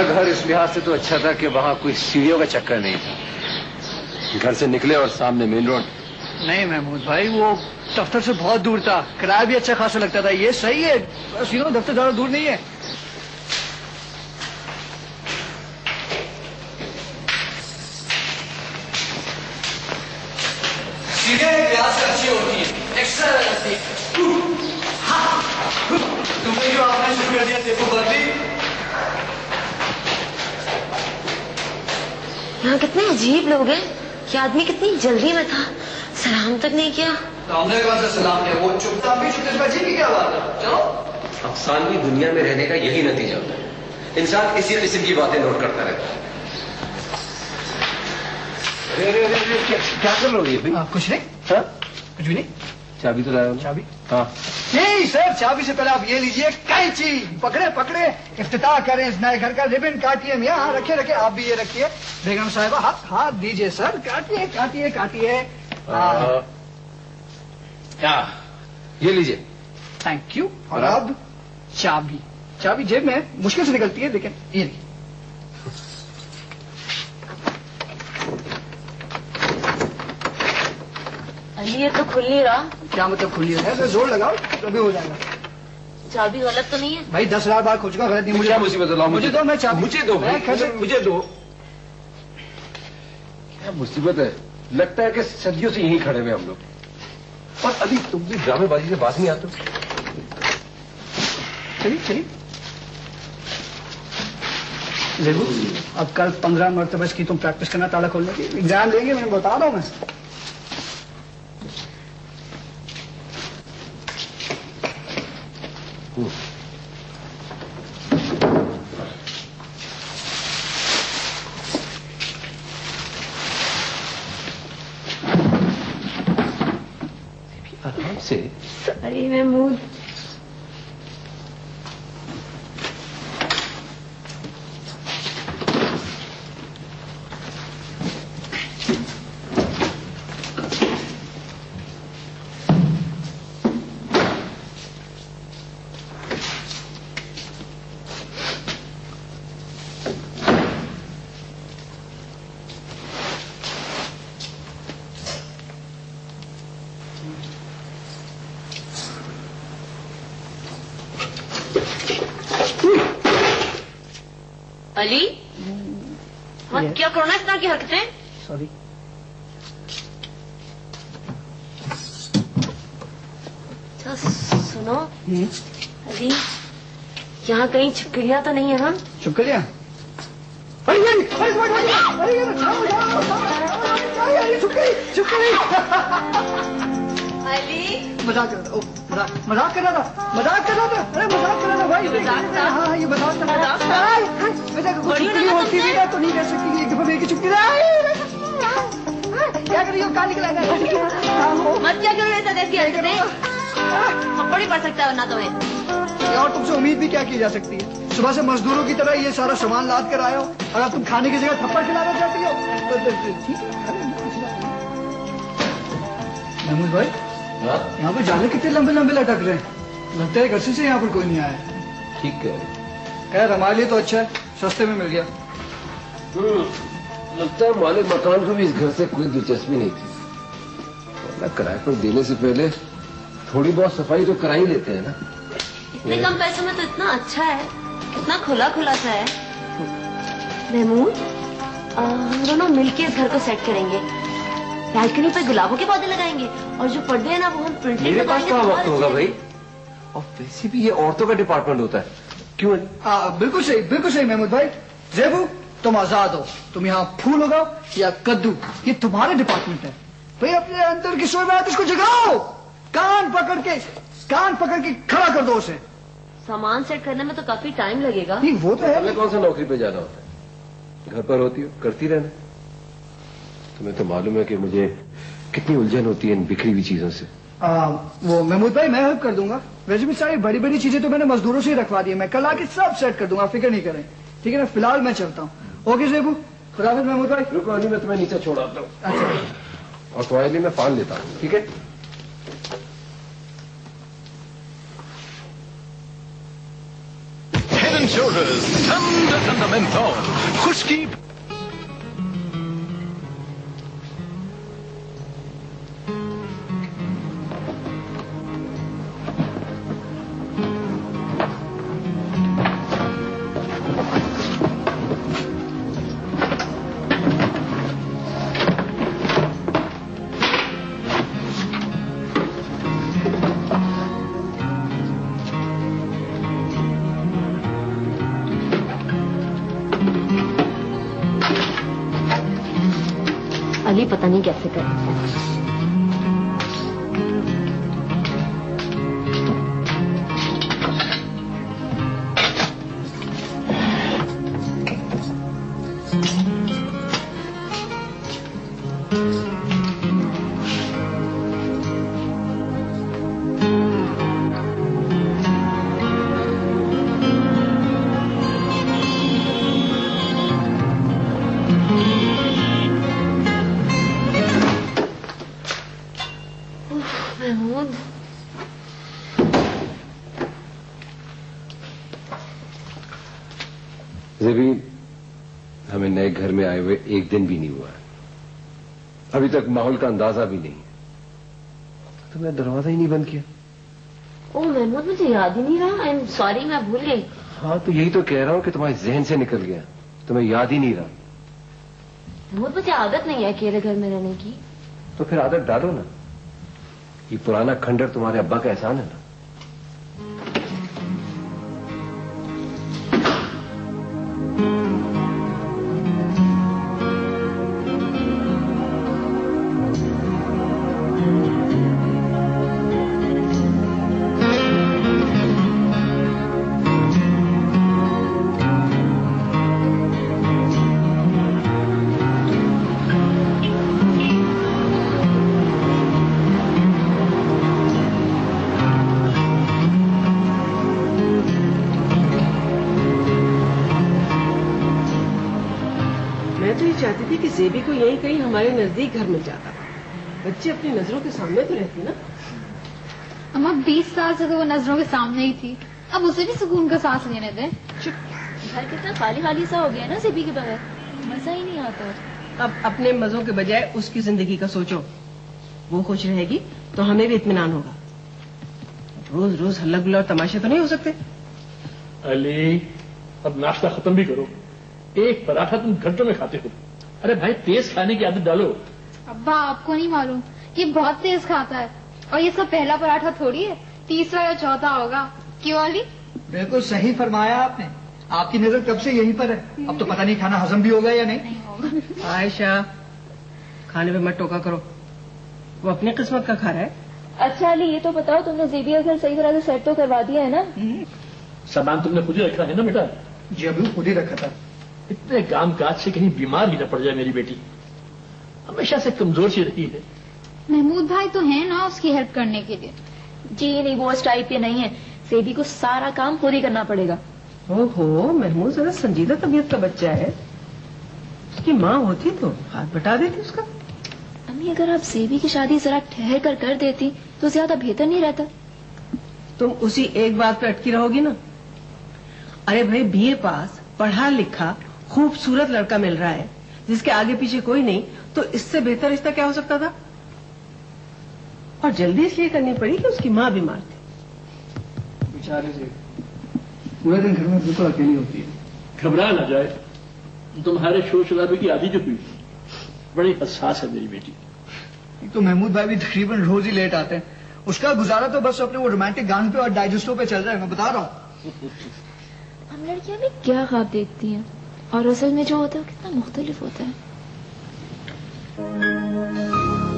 अपना घर इस लिहाज से तो अच्छा था कि वहां कोई सीढ़ियों का चक्कर नहीं था। घर से निकले और सामने मेन रोड। नहीं महमूद भाई, वो दफ्तर से बहुत दूर था, किराया भी अच्छा खासा लगता था। ये सही है, बस दफ्तर ज्यादा दूर नहीं है। सीधे ब्याज से अच्छी होती है, एक्स्ट्रा लगती है। तुमने जो आपने शुरू कर दिया देखो बदली। यहाँ कितने अजीब लोग हैं। ये आदमी कितनी जल्दी में था, सलाम तक नहीं किया। तो हमने कौन सा सलाम किया? वो चुपता भी चुपती की क्या बात है? चलो। अफसानवी दुनिया में रहने का यही नतीजा होता है, इंसान इसी किस्म की बातें नोट करता रहता है। क्या कर रहे हो भाई? कुछ नहीं। हाँ? कुछ भी नहीं। चाबी तो लाया? चाबी? हाँ। नहीं सर, चाबी से पहले आप ये लीजिए कैंची। पकड़े पकड़े इफ्तिताह करें इस नए घर का। रिबन काटिए मियाँ। हाँ रखे रखे, आप भी ये रखिए। बेगम साहिबा हाथ हाथ दीजिए सर। काटिए काटिए काटिए। ये लीजिए। Thank you. और अब चाबी। चाबी जेब में मुश्किल से निकलती है, लेकिन ये नहीं। ये तो खुल नहीं रहा। क्या मतलब खुल नहीं रहा है? तो जोर लगाओ तभी हो जाएगा। चाबी गलत तो नहीं है भाई? 10,000 बार खोल चुका, गलत नहीं। मुझे मुसीबत लाओ। मुझे दो, मैं चाबी। मुझे दो भाई, मुझे दो। क्या मुसीबत है? लगता है कि सदियों से यहीं खड़े हुए हम लोग, और अभी तुम भी ड्रामेबाजी से बात नहीं आते। चलिए चलिए। जेबू, अब कल 15 मरतबा की तुम प्रैक्टिस करना ताला खोलने की। एग्जाम देंगे, मैं बता रहा हूँ। मैं आराम से। सॉरी महमूद। अली, मत क्या करो ना इस तरह की हरकतें। सॉरी। सुनो अली, यहाँ कहीं छिपकलियाँ तो नहीं है? हम छिपकलियाँ? अली मजाक कर रहा था। मजाक कर रहा था। मजाक कर रहा था। अरे मजाक कर रहा था भाई। हाँ ये मजाक कर रहा था। छुपकली होती भी ना तो नहीं कर सकती। एक दफा मेरी छुपकली। क्या कर रही हो? कहाँ निकला? मत क्या करो ऐसा देखिए थप्पड़ ही पड़ सकता है ना तुम्हें। और तुमसे उम्मीद भी क्या की जा सकती है? सुबह से मजदूरों की तरह ये सारा सामान लाद कर आए हो, अगर तुम खाने की जगह थप्पड़ खिलाना चाहती हो तो ठीक है। महमूद भाई, यहाँ पे जाले कितने लंबे लंबे लटक रहे हैं। लगता है घर से यहाँ पर कोई नहीं आया। ठीक है, खैर हमारे लिए तो अच्छा है, सस्ते में मिल गया। लगता है मालिक मकान को भी इस घर से कोई दिलचस्पी नहीं थी। किराए पर देने से पहले थोड़ी बहुत सफाई तो करा ही लेते हैं ना। इतने कम पैसों में तो इतना अच्छा है, कितना खुला खुला सा है। महमूद, हम दोनों मिलके इस घर को सेट करेंगे। बालकनी पर गुलाबों के पौधे लगाएंगे और जो पर्दे हैं ना वो हम प्रिंटेड। मेरे पास कहाँ वक्त होगा भाई? और वैसे भी ये औरतों का डिपार्टमेंट होता है, क्यों? बिल्कुल सही, बिल्कुल सही महमूद भाई। जेबू, तुम आजाद हो। तुम यहाँ फूल उगाओ या कद्दू, ये तुम्हारे डिपार्टमेंट है। भाई अपने अंदर की सोच में इसको जगाओ। कान पकड़ के खड़ा कर दो उसे। सामान सेट करने में तो काफी टाइम लगेगा। नहीं वो तो है। हमें कौन सा नौकरी पे जाना होता है? घर पर होती हो, करती रहना। तुम्हें तो मालूम है कि मुझे कितनी उलझन होती है इन बिखरी हुई चीजों से। वो महमूद भाई, मैं हेल्प कर दूंगा। वैसे भी सारी बड़ी बड़ी चीजें तो मैंने मजदूरों से ही रखवा दी है। मैं कल आके सब सेट कर दूंगा, फिक्र नहीं करें। ठीक है ना? फिलहाल मैं चलता हूँ। ओके जेबू, खुदाफिज महमूद भाई। रुको अली, मैं तुम्हें नीचे छोड़ आता हूँ। अच्छा। और तुम्हारे लिए मैं पान लेता हूँ, ठीक है? Head and Shoulders, come Empezando mentol. खुशकी Ali पता नहीं कैसे करेगा। महमूद, ज़ेबी, हमें नए घर में आए हुए एक दिन भी नहीं हुआ है। अभी तक माहौल का अंदाजा भी नहीं। तुमने दरवाजा ही नहीं बंद किया। ओह महमूद, मुझे याद ही नहीं रहा। आई एम सॉरी, मैं भूल गई। हाँ तो यही तो कह रहा हूँ कि तुम्हारे जहन से निकल गया, तुम्हें याद ही नहीं रहा। महमूद, मुझे आदत नहीं है अकेले घर में रहने की। तो फिर आदत डालो ना। ये पुराना खंडर तुम्हारे अब्बा का एहसान है ना। मैं तो ये चाहती थी कि ज़ेबी को यहीं कहीं हमारे नजदीक घर मिल जाता। बच्ची अपनी नजरों के सामने तो रहती ना। अम्मा 20 साल से तो वो नजरों के सामने ही थी, अब उसे भी सुकून का सांस लेने दें। घर कितना खाली खाली सा हो गया ना ज़ेबी के बगैर, मजा ही नहीं आता। अब अपने मजों के बजाय उसकी जिंदगी का सोचो। वो खुश रहेगी तो हमें भी इत्मीनान होगा। रोज रोज हल्ला गुल्ला और तमाशे तो नहीं हो सकते। अली, अब नाश्ता खत्म भी करो। एक पराठा तुम घंटों में खाते हो। अरे भाई, तेज खाने की आदत डालो। अब्बा आपको नहीं मालूम, ये बहुत तेज खाता है और ये इसका पहला पराठा थोड़ी है, तीसरा या चौथा होगा। क्यों अली? बिल्कुल सही फरमाया आपने। आपकी नजर कब से यहीं पर है। अब तो पता नहीं खाना हजम भी होगा या नहीं। आयशा, खाने पे मत टोका करो, वो अपनी किस्मत का खा रहा है। अच्छा अली, ये तो बताओ, तुमने ज़ेबी का घर सही तरह से सेट तो करवा दिया है ना? सामान तुमने खुद ही रखा है ना बेटा? जी अभी खुद ही रखा था। इतने काम काज से कहीं बीमार ही न पड़ जाए मेरी बेटी। हमेशा से कमजोर सी रही है। महमूद भाई तो है ना उसकी हेल्प करने के लिए। जी नहीं, वो उस टाइप के नहीं है। ज़ेबी को सारा काम खुद ही करना पड़ेगा। ओहो, महमूद जरा संजीदा तबीयत का बच्चा है। उसकी माँ होती तो हाथ बटा देती उसका। अम्मी, अगर आप ज़ेबी की शादी जरा ठहर कर देती तो ज्यादा बेहतर नहीं रहता? तुम उसी एक बात पे अटकी रहोगी ना। अरे भाई, बीए पास पढ़ा लिखा खूबसूरत लड़का मिल रहा है जिसके आगे पीछे कोई नहीं, तो इससे बेहतर रिश्ता क्या हो सकता था? और जल्दी इसलिए करनी पड़ी कि उसकी माँ बीमार थी। बेचारे से पूरे दिन घर में बिल्कुल अकेली होती है। घबरा ना जाए, तुम्हारे शोर शराबे की आदि जो हुई बड़ी हसास है मेरी बेटी। एक तो महमूद भाई भी तकरीबन रोज ही लेट आते हैं। उसका गुजारा तो बस अपने वो रोमांटिक गाने पे और डाइजेस्टो पे चल रहा है, मैं बता रहा हूँ। हम लड़कियां भी क्या ख्वाब देखती हैं और असल में जो होता है वो कितना मुख्तलिफ होता है।